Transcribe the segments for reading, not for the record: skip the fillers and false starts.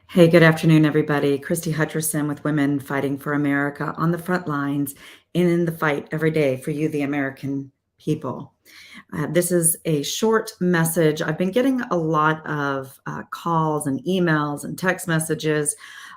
Hey, good afternoon, everybody. Christy Hutcherson with Women Fighting for America on the front lines and in the fight every day for you, the American people. This is a short message. I've been getting a lot of calls and emails and text messages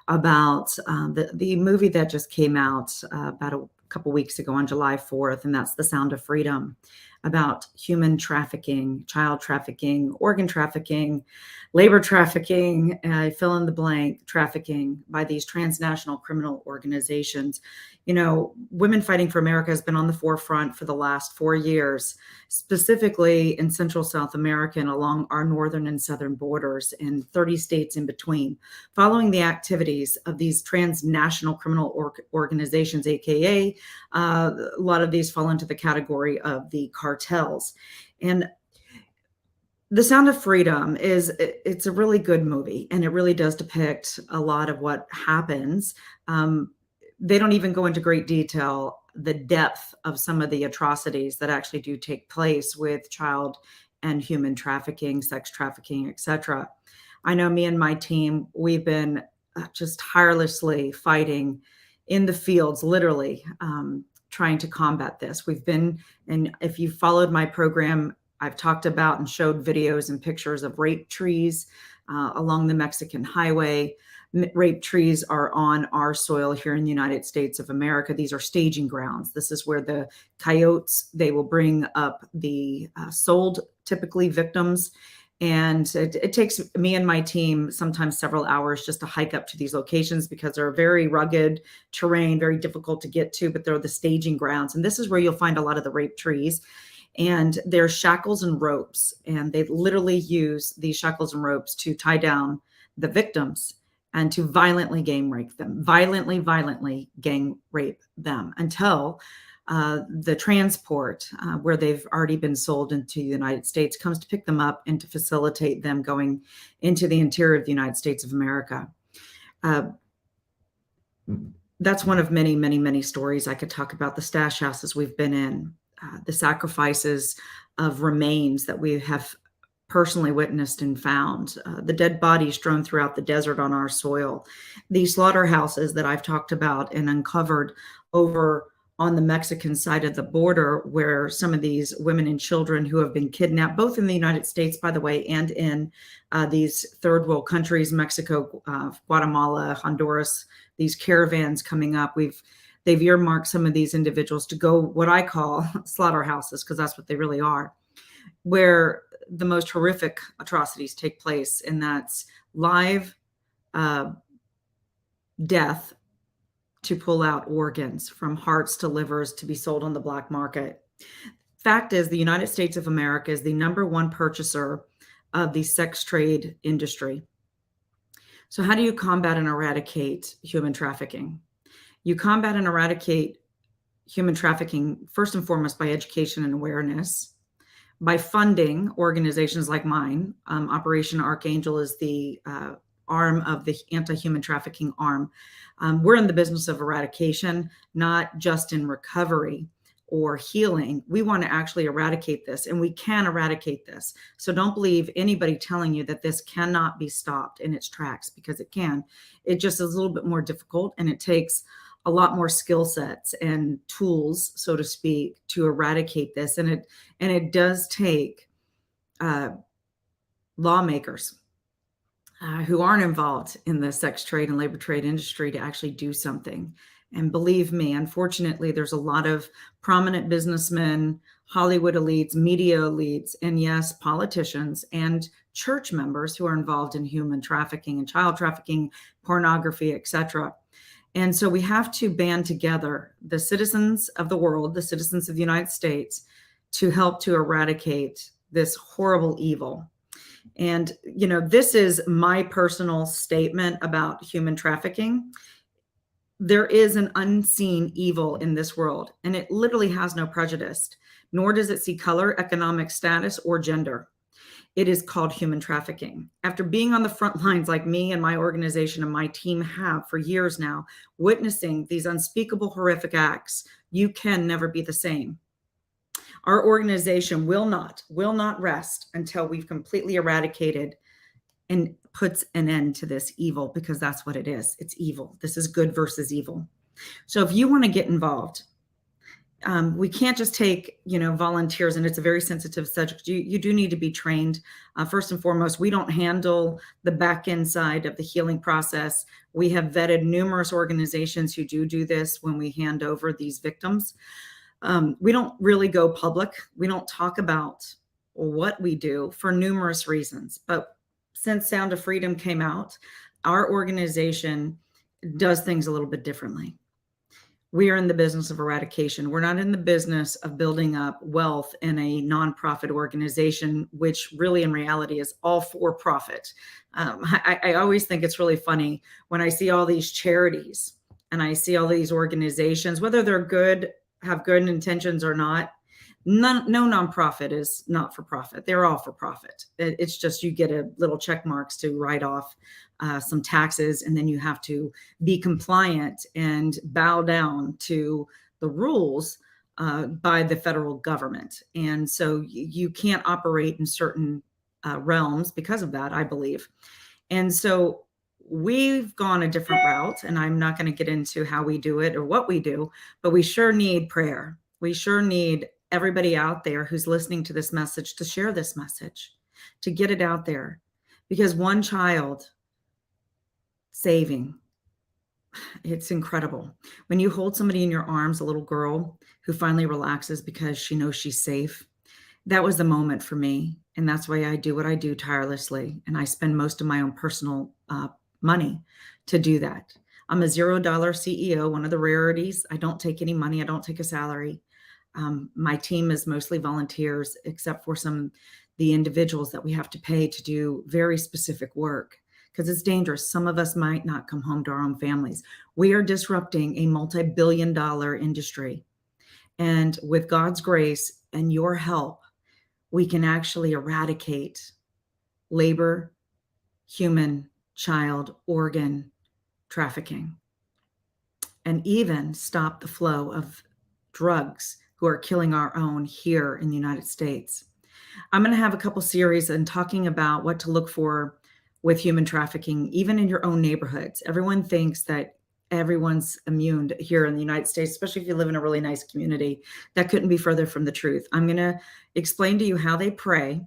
about the movie that just came out about a couple weeks ago on July 4th, and that's The Sound of Freedom, about human trafficking, child trafficking, organ trafficking, labor trafficking, fill in the blank, trafficking by these transnational criminal organizations. You know, Women Fighting for America has been on the forefront for the last 4 years, specifically in Central South America and along our northern and southern borders and 30 states in between, following the activities of these transnational criminal organizations, aka a lot of these fall into the category of the cartels. And The Sound of Freedom it's a really good movie, and it really does depict a lot of what happens. They don't even go into great detail the depth of some of the atrocities that actually do take place with child and human trafficking, sex trafficking, etc. I know me and my team, we've been just tirelessly fighting in the fields, literally, trying to combat this. And if you followed my program, I've talked about and showed videos and pictures of rape trees along the Mexican highway. Rape trees are on our soil here in the United States of America. These are staging grounds. This is where the coyotes, they will bring up the sold, typically victims. And it takes me and my team sometimes several hours just to hike up to these locations because they're very rugged terrain, very difficult to get to, but they're the staging grounds. And this is where you'll find a lot of the rape trees. And there's shackles and ropes, and they literally use these shackles and ropes to tie down the victims and to violently gang rape them, violently gang rape them until the transport where they've already been sold into the United States comes to pick them up and to facilitate them going into the interior of the United States of America. That's one of many, many, many stories I could talk about. The stash houses we've been in, the sacrifices of remains that we have personally witnessed and found, the dead bodies strewn throughout the desert on our soil, these slaughterhouses that I've talked about and uncovered over on the Mexican side of the border, where some of these women and children who have been kidnapped, both in the United States, by the way, and in these third world countries, Mexico, Guatemala, Honduras, these caravans coming up. They've earmarked some of these individuals to go what I call slaughterhouses, because that's what they really are, where the most horrific atrocities take place, and that's live death to pull out organs from hearts to livers to be sold on the black market. Fact is, the United States of America is the #1 purchaser of the sex trade industry. So how do you combat and eradicate human trafficking? You combat and eradicate human trafficking, first and foremost, by education and awareness, by funding organizations like mine. Operation Archangel is the arm of the anti-human trafficking arm. We're in the business of eradication, not just in recovery or healing. We want to actually eradicate this, and we can eradicate this. So don't believe anybody telling you that this cannot be stopped in its tracks, because it can. It just is a little bit more difficult, and it takes a lot more skill sets and tools, so to speak, to eradicate this. And it does take lawmakers who aren't involved in the sex trade and labor trade industry to actually do something. And believe me, unfortunately, there's a lot of prominent businessmen, Hollywood elites, media elites, and yes, politicians and church members who are involved in human trafficking and child trafficking, pornography, etc. And so we have to band together, the citizens of the world, the citizens of the United States, to help to eradicate this horrible evil. And, you know, this is my personal statement about human trafficking. There is an unseen evil in this world, and it literally has no prejudice, nor does it see color, economic status, or gender. It is called human trafficking. After being on the front lines, like me and my organization and my team have for years now, witnessing these unspeakable, horrific acts, you can never be the same. Our organization will not rest until we've completely eradicated and puts an end to this evil, because that's what it is. It's evil. This is good versus evil. So if you want to get involved, we can't just take, volunteers, and it's a very sensitive subject. You do need to be trained. First and foremost, we don't handle the back end side of the healing process. We have vetted numerous organizations who do this when we hand over these victims. We don't really go public. We don't talk about what we do for numerous reasons. But since Sound of Freedom came out, our organization does things a little bit differently. We are in the business of eradication. We're not in the business of building up wealth in a nonprofit organization, which really in reality is all for profit. I always think it's really funny when I see all these charities and I see all these organizations, whether they're good, have good intentions or not. No nonprofit is not for profit. They're all for profit. It's just you get a little check marks to write off some taxes, and then you have to be compliant and bow down to the rules by the federal government. And so you can't operate in certain realms because of that, I believe. And so we've gone a different route, and I'm not going to get into how we do it or what we do, but we sure need prayer. We sure need everybody out there who's listening to this message to share this message, to get it out there, because one child saving, it's incredible. When you hold somebody in your arms, a little girl who finally relaxes because she knows she's safe, that was the moment for me. And that's why I do what I do tirelessly. And I spend most of my own personal money to do that. I'm a $0 CEO, one of the rarities. I don't take any money. I don't take a salary. My team is mostly volunteers, except for the individuals that we have to pay to do very specific work, because it's dangerous. Some of us might not come home to our own families. We are disrupting a multi-billion-dollar industry. And with God's grace and your help, we can actually eradicate labor, human, child, organ trafficking, and even stop the flow of drugs who are killing our own here in the United States. I'm going to have a couple series and talking about what to look for with human trafficking, even in your own neighborhoods. Everyone thinks that everyone's immune here in the United States, especially if you live in a really nice community. That couldn't be further from the truth. I'm going to explain to you how they pray,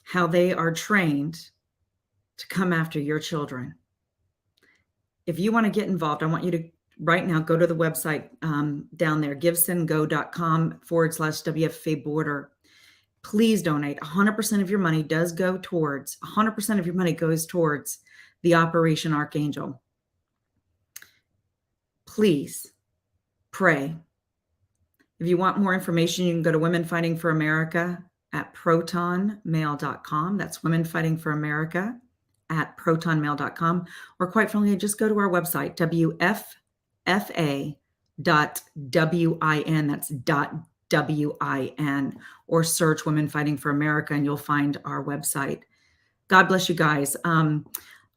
how they are trained to come after your children. If you want to get involved, I want you to right now go to the website down there, givesendgo.com/WFA border. Please donate. 100% of your money goes towards the Operation Archangel. Please pray. If you want more information, you can go to Women Fighting for America at protonmail.com. That's Women Fighting for America at protonmail.com. Or quite frankly, just go to our website, WFFA.WIN. That's .WIN, or search Women Fighting for America and you'll find our website. God bless you guys.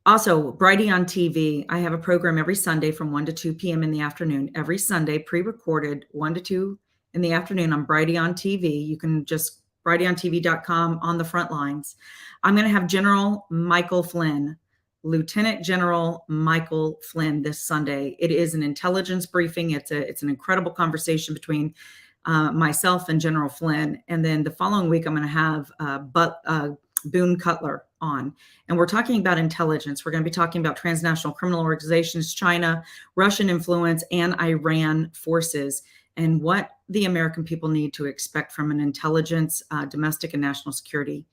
Also, Brighty on TV. I have a program every Sunday from 1 to 2 p.m. in the afternoon. Every Sunday, pre-recorded, 1 to 2 in the afternoon on Brighty on TV. You can just brightyontv.com on the front lines. I'm going to have General Michael Flynn, Lieutenant General Michael Flynn, this Sunday. It is an intelligence briefing. It's an incredible conversation between myself and General Flynn. And then the following week, I'm going to have Boone Cutler on. And we're talking about intelligence. We're going to be talking about transnational criminal organizations, China, Russian influence, and Iran forces, and what the American people need to expect from an intelligence, domestic and national security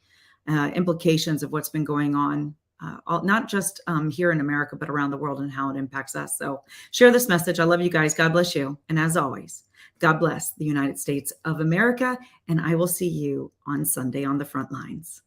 implications of what's been going on, not just here in America, but around the world, and how it impacts us. So share this message. I love you guys. God bless you. And as always, God bless the United States of America. And I will see you on Sunday on the front lines.